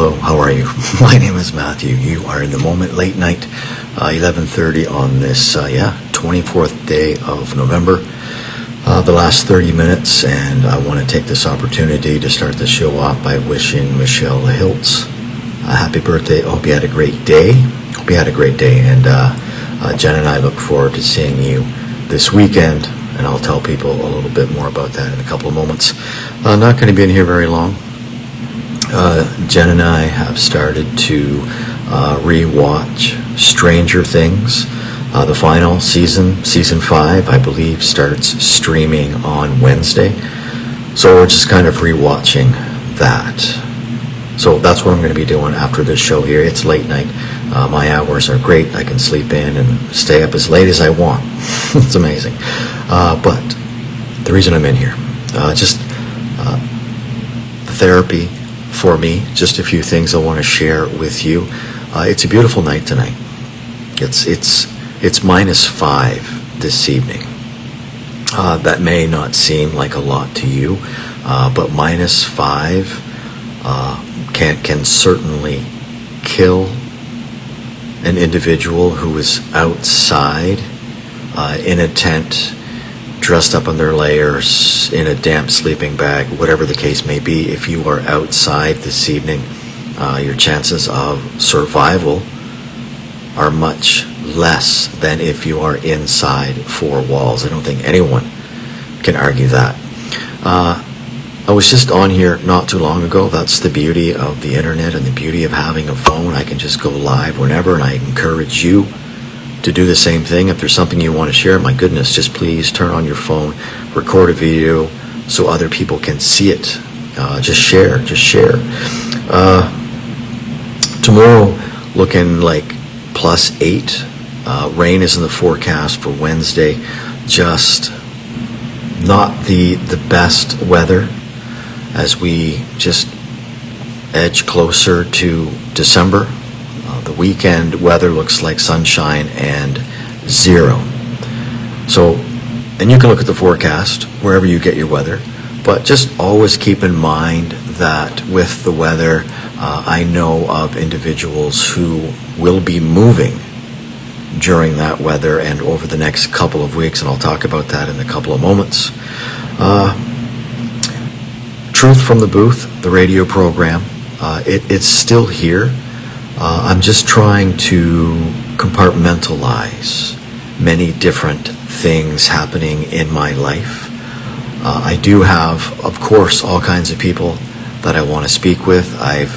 hello, how are you? My name is Matthew. You are in the moment, late night, 11:30 on this, 24th day of November. The last 30 minutes, and I want to take this opportunity to start the show off by wishing Michelle Hiltz a happy birthday. I hope you had a great day. And Jen and I look forward to seeing you this weekend, and I'll tell people a little bit more about that in a couple of moments. Not going to be in here very long. Jen and I have started to re-watch Stranger Things. The final season 5, I believe, starts streaming on Wednesday. So we're just kind of re-watching that. So that's what I'm going to be doing after this show here. It's late night. My hours are great. I can sleep in and stay up as late as I want. It's amazing. But the reason I'm in here, just therapy for me, just a few things I want to share with you. It's a beautiful night tonight. It's -5 this evening. That may not seem like a lot to you, but -5 can certainly kill an individual who is outside in a tent, dressed up in their layers, in a damp sleeping bag, whatever the case may be. If you are outside this evening, your chances of survival are much less than if you are inside four walls. I don't think anyone can argue that. I was just on here not too long ago. That's the beauty of the internet and the beauty of having a phone. I can just go live whenever, and I encourage you to do the same thing. If there's something you want to share, my goodness, just please turn on your phone, record a video so other people can see it. Just share. Tomorrow looking like +8. Rain is in the forecast for Wednesday. Just not the best weather as we just edge closer to December. The weekend weather looks like sunshine and 0. So, and you can look at the forecast wherever you get your weather, but just always keep in mind that with the weather, I know of individuals who will be moving during that weather and over the next couple of weeks, and I'll talk about that in a couple of moments. Truth from the Booth, the radio program, it's still here. I'm just trying to compartmentalize many different things happening in my life. I do have, of course, all kinds of people that I want to speak with. I've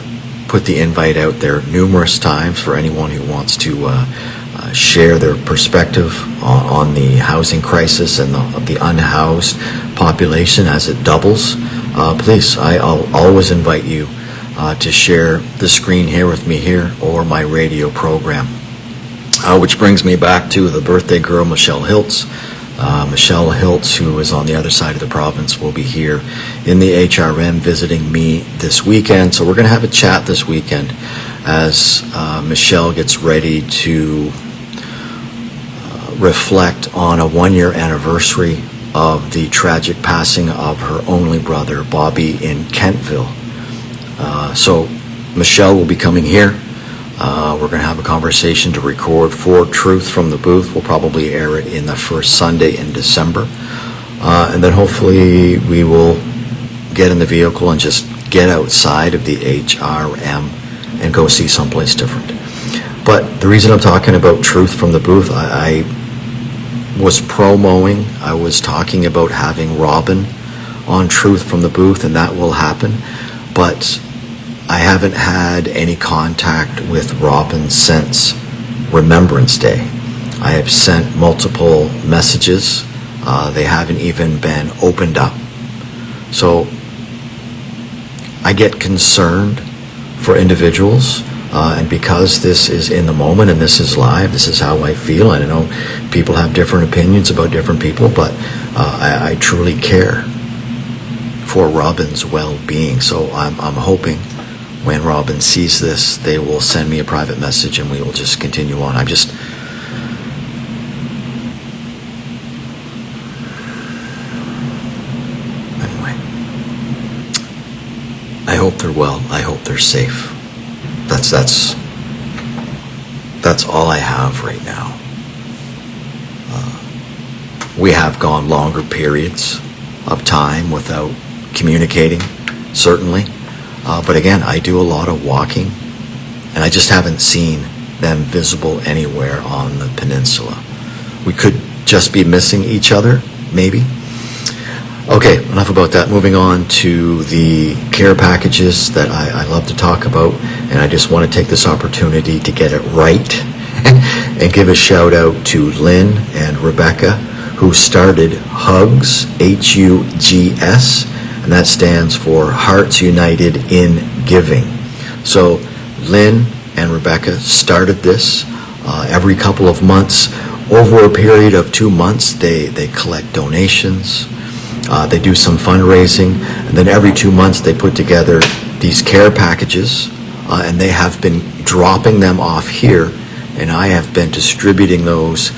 put the invite out there numerous times for anyone who wants to share their perspective on the housing crisis and the unhoused population as it doubles. Please, I'll always invite you to share the screen here with me here or my radio program. Which brings me back to the birthday girl, Michelle Hiltz. Michelle Hiltz, who is on the other side of the province, will be here in the HRM visiting me this weekend. So we're going to have a chat this weekend as Michelle gets ready to reflect on a 1-year anniversary of the tragic passing of her only brother, Bobby, in Kentville. So Michelle will be coming here. We're going to have a conversation to record for Truth from the Booth. We'll probably air it in the first Sunday in December. And then hopefully we will get in the vehicle and just get outside of the HRM and go see someplace different. But the reason I'm talking about Truth from the Booth, I was promoting, I was talking about having Robin on Truth from the Booth, and that will happen. But I haven't had any contact with Robin since Remembrance Day. I have sent multiple messages. They haven't even been opened up. So I get concerned for individuals, and because this is in the moment and this is live, this is how I feel. And I know people have different opinions about different people, but I truly care for Robin's well-being. So I'm hoping when Robin sees this, they will send me a private message and we will just continue on. Anyway, I hope they're well. I hope they're safe. that's all I have right now. We have gone longer periods of time without communicating, certainly. But again, I do a lot of walking, and I just haven't seen them visible anywhere on the peninsula. We could just be missing each other, maybe. Okay, enough about that. Moving on to the care packages that I love to talk about, and I just want to take this opportunity to get it right and give a shout out to Lynn and Rebecca, who started HUGS, H-U-G-S, and that stands for Hearts United in Giving. So Lynn and Rebecca started this every couple of months. Over a period of 2 months, they collect donations, they do some fundraising, and then every 2 months they put together these care packages, and they have been dropping them off here, and I have been distributing those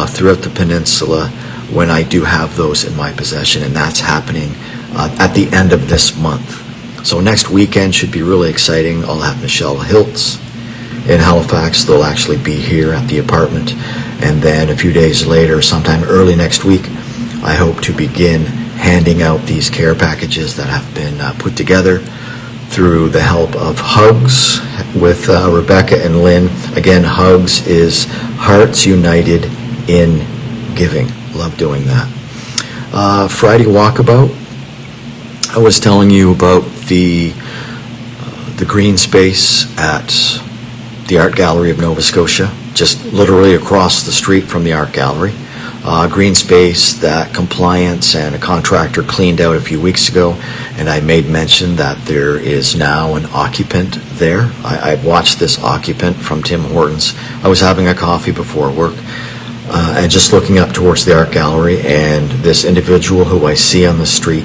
throughout the peninsula when I do have those in my possession, and that's happening at the end of this month. So next weekend should be really exciting. I'll have Michelle Hiltz in Halifax. They'll actually be here at the apartment, and then a few days later, sometime early next week, I hope to begin handing out these care packages that have been put together through the help of HUGS with Rebecca and Lynn. Again, HUGS is Hearts United in Giving. Love doing that. Friday Walkabout. I was telling you about the green space at the Art Gallery of Nova Scotia, just literally across the street from the Art Gallery. Green space that compliance and a contractor cleaned out a few weeks ago, and I made mention that there is now an occupant there. I watched this occupant from Tim Hortons. I was having a coffee before work, and just looking up towards the Art Gallery, and this individual who I see on the street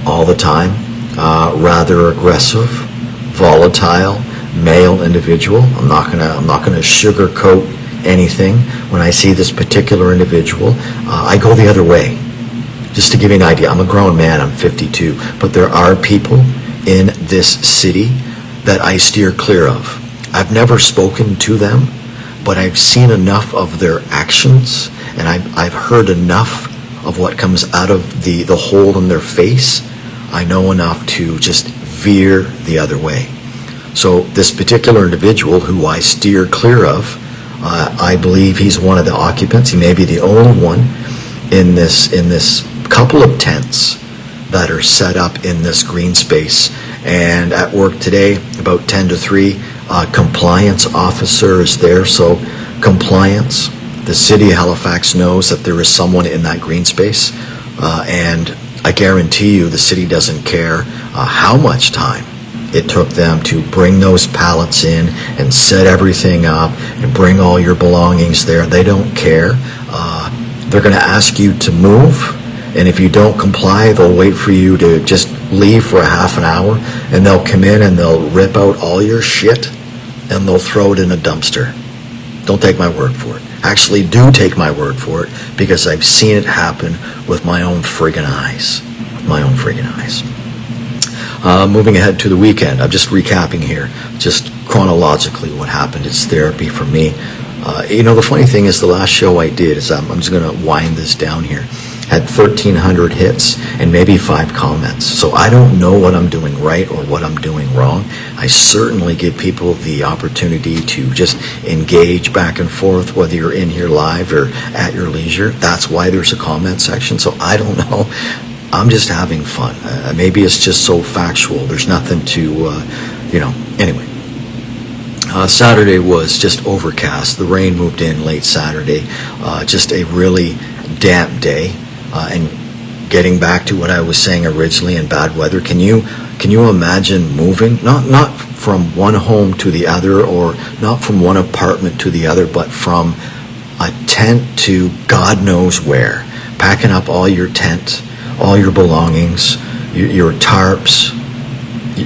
all the time, rather aggressive, volatile, male individual. I'm not gonna sugarcoat anything. When I see this particular individual, I go the other way. Just to give you an idea, I'm a grown man, I'm 52, but there are people in this city that I steer clear of. I've never spoken to them, but I've seen enough of their actions, and I've heard enough of what comes out of the hole in their face. I know enough to just veer the other way. So this particular individual who I steer clear of, I believe he's one of the occupants. He may be the only one in this couple of tents that are set up in this green space. And at work today, about 10 to 3, compliance officer is there. So compliance, the city of Halifax knows that there is someone in that green space, and I guarantee you the city doesn't care how much time it took them to bring those pallets in and set everything up and bring all your belongings there. They don't care. They're going to ask you to move, and if you don't comply, they'll wait for you to just leave for a half an hour, and they'll come in and they'll rip out all your shit and they'll throw it in a dumpster. Don't take my word for it. Actually, do take my word for it, because I've seen it happen with my own friggin' eyes. My own friggin' eyes. Moving ahead to the weekend, I'm just recapping here, just chronologically what happened. It's therapy for me. The funny thing is, the last show I did is, I'm just going to wind this down here, had 1,300 hits and maybe 5 comments. So I don't know what I'm doing right or what I'm doing wrong. I certainly give people the opportunity to just engage back and forth, whether you're in here live or at your leisure. That's why there's a comment section. So I don't know. I'm just having fun. Maybe it's just so factual. There's nothing to, anyway. Saturday was just overcast. The rain moved in late Saturday. Just a really damp day. And getting back to what I was saying originally in bad weather, can you imagine moving? Not from one home to the other, or not from one apartment to the other, but from a tent to God knows where. Packing up all your tent, all your belongings, your tarps,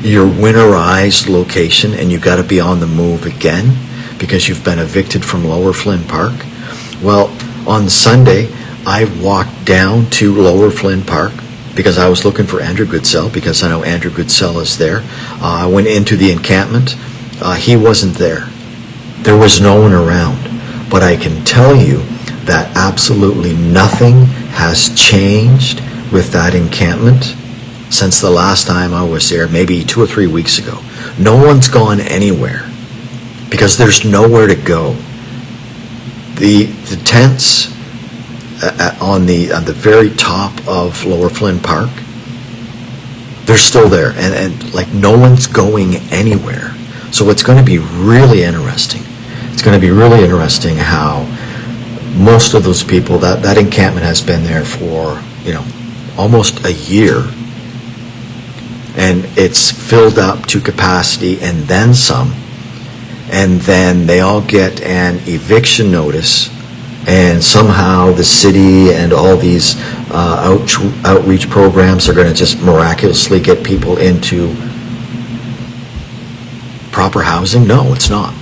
your winterized location, and you got to be on the move again because you've been evicted from Lower Flynn Park. Well, on Sunday, I walked down to Lower Flynn Park because I was looking for Andrew Goodsell, because I know Andrew Goodsell is there. I went into the encampment. He wasn't there. There was no one around. But I can tell you that absolutely nothing has changed with that encampment since the last time I was there, maybe 2 or 3 weeks ago. No one's gone anywhere because there's nowhere to go. The tents on the very top of Lower Flynn Park, they're still there, and like no one's going anywhere. So it's going to be really interesting. It's going to be really interesting how most of those people, that encampment has been there for, almost a year, and it's filled up to capacity and then some, and then they all get an eviction notice, and somehow the city and all these outreach programs are going to just miraculously get people into proper housing. No, it's not.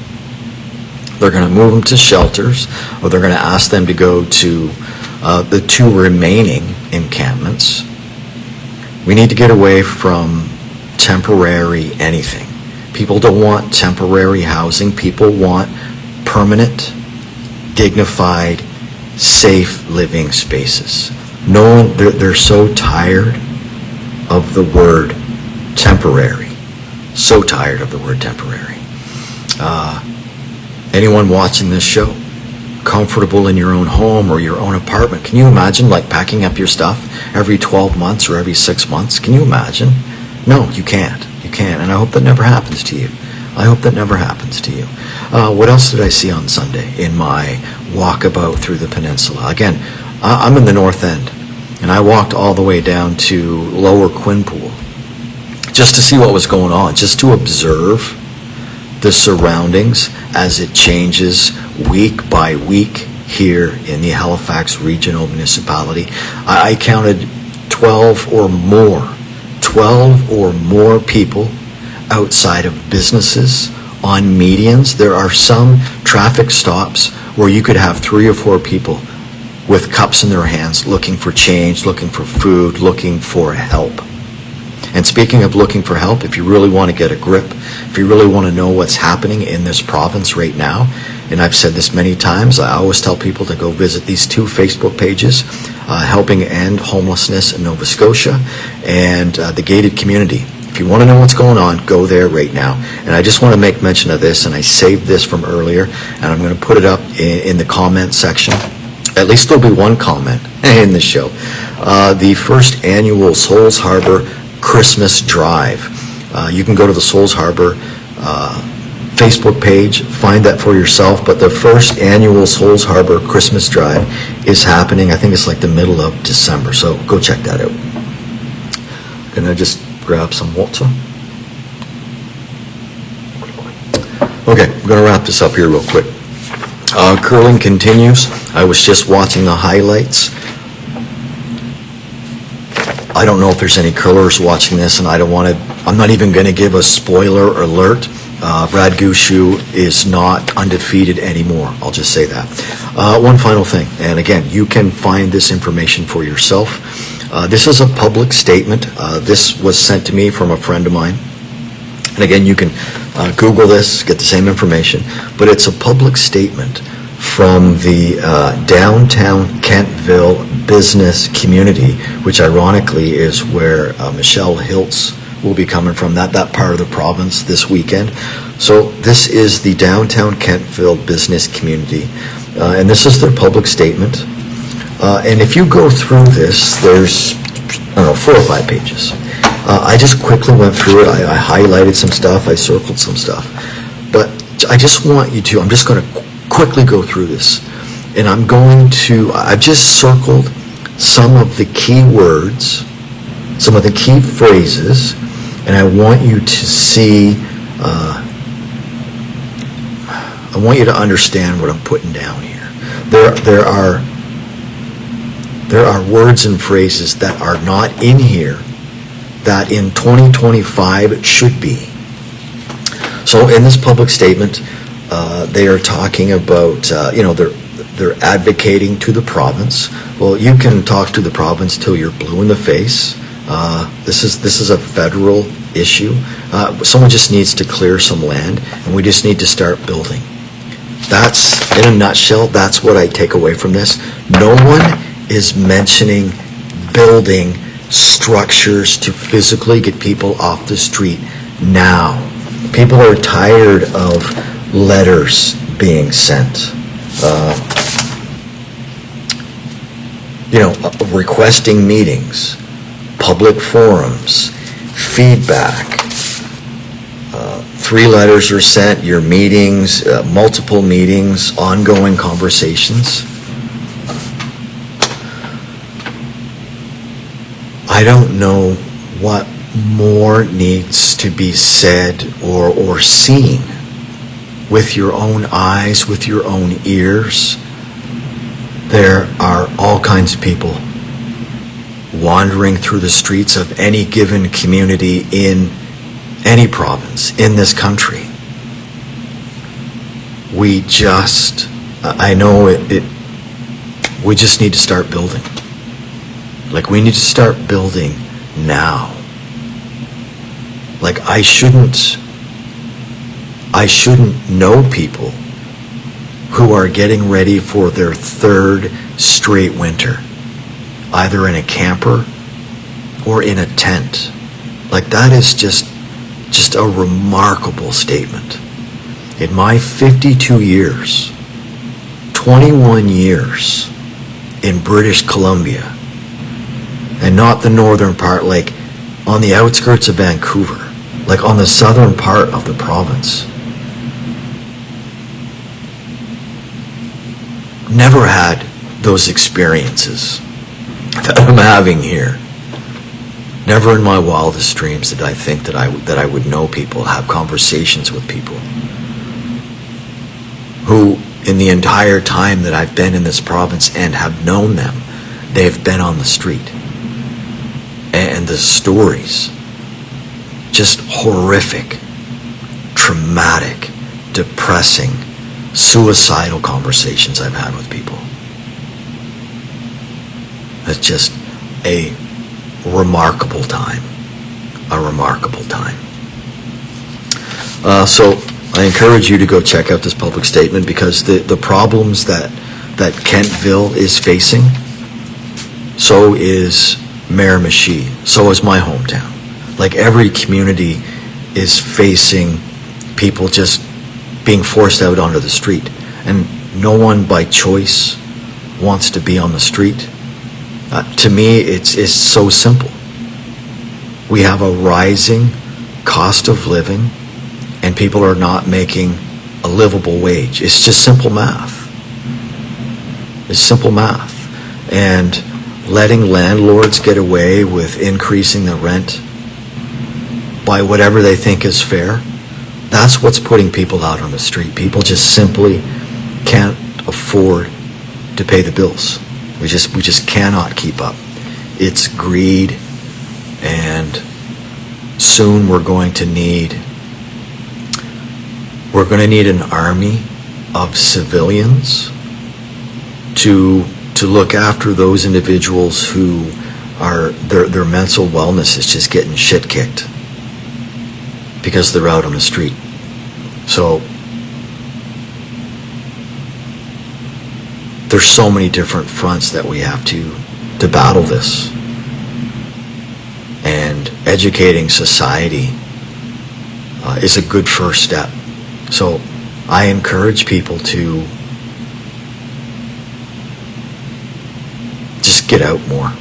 They're going to move them to shelters, or they're going to ask them to go to the 2 remaining encampments. We need to get away from temporary anything. People don't want temporary housing. People want permanent, dignified, safe living spaces. No one, they're so tired of the word temporary. So tired of the word temporary. Anyone watching this show, comfortable in your own home or your own apartment, can you imagine packing up your stuff every 12 months or every 6 months? Can you imagine? No, you can't. You can't. And I hope that never happens to you. I hope that never happens to you. What else did I see on Sunday in my walkabout through the peninsula? Again, I'm in the north end, and I walked all the way down to Lower Quinpool just to see what was going on, just to observe the surroundings as it changes week by week here in the Halifax Regional Municipality. I counted 12 or more people outside of businesses on medians. There are some traffic stops where you could have 3 or 4 people with cups in their hands looking for change, looking for food, looking for help. And speaking of looking for help, if you really want to get a grip, if you really want to know what's happening in this province right now, and I've said this many times, I always tell people to go visit these 2 Facebook pages, Helping End Homelessness in Nova Scotia and the Gated Community. If you want to know what's going on, go there right now. And I just want to make mention of this, and I saved this from earlier, and I'm going to put it up in the comment section. At least there'll be one comment in the show. The first annual Souls Harbor Christmas Drive. You can go to the Souls Harbor Facebook page, find that for yourself, but the first annual Souls Harbor Christmas Drive is happening. I think it's the middle of December, so go check that out. I'm gonna just grab some water. Okay, I'm gonna wrap this up here real quick. Curling continues. I was just watching the highlights. I don't know if there's any curlers watching this, and I'm not even going to give a spoiler alert. Brad Gushu is not undefeated anymore. I'll just say that. One final thing, and again, you can find this information for yourself. This is a public statement. This was sent to me from a friend of mine. And again, you can Google this, get the same information, but it's a public statement from the downtown Kentville business community, which ironically is where Michelle Hiltz will be coming from, that part of the province this weekend. So this is the downtown Kentville business community, and this is their public statement. And if you go through this, there's, 4 or 5 pages. I just quickly went through it. I highlighted some stuff. I circled some stuff. But I just want you to, I'm just going to quickly go through this. And I've just circled some of the key words, some of the key phrases, and I want you to see, I want you to understand what I'm putting down here. There are words and phrases that are not in here that in 2025 it should be. So in this public statement, they are talking about, they're advocating to the province. Well, you can talk to the province till you're blue in the face. This is a federal issue. Someone just needs to clear some land, and we just need to start building. That's, in a nutshell, that's what I take away from this. No one is mentioning building structures to physically get people off the street now. People are tired of letters being sent. Requesting meetings, public forums, feedback. 3 letters are sent, your meetings, multiple meetings, ongoing conversations. I don't know what more needs to be said or seen with your own eyes, with your own ears. There are all kinds of people wandering through the streets of any given community in any province in this country. We just need to start building. We need to start building now. I shouldn't know people who are getting ready for their 3rd straight winter, either in a camper or in a tent. That is just a remarkable statement. In my 52 years, 21 years in British Columbia, and not the northern part, on the outskirts of Vancouver, on the southern part of the province. Never had those experiences that I'm having here. Never in my wildest dreams did I think that I would know people, have conversations with people who, in the entire time that I've been in this province and have known them, they've been on the street. And the stories, just horrific, traumatic, depressing, suicidal conversations I've had with people. It's just a remarkable time. A remarkable time. So I encourage you to go check out this public statement, because the problems that Kentville is facing, so is Miramichi, so is my hometown. Every community is facing people just being forced out onto the street, and no one by choice wants to be on the street. To me, it's so simple. We have a rising cost of living, and people are not making a livable wage. It's just simple math. It's simple math. And letting landlords get away with increasing the rent by whatever they think is fair, that's what's putting people out on the street. People just simply can't afford to pay the bills. We just cannot keep up. It's greed, and soon we're going to need an army of civilians to look after those individuals who are their mental wellness is just getting shit kicked because they're out on the street. So there's so many different fronts that we have to battle this. And educating society is a good first step. So I encourage people to just get out more.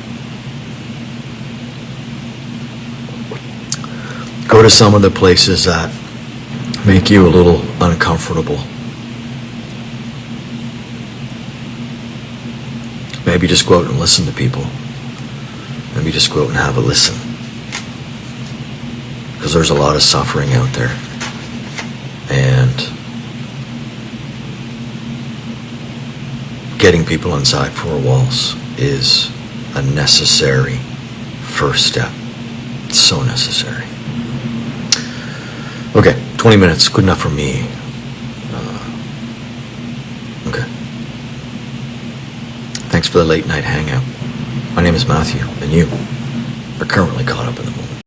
Go to some of the places that make you a little uncomfortable. Maybe just go out and listen to people. Maybe just go out and have a listen. Because there's a lot of suffering out there. And getting people inside four walls is a necessary first step. It's so necessary. Okay, 20 minutes, good enough for me. Okay. Thanks for the late night hangout. My name is Matthew, and you are currently caught up in the moment.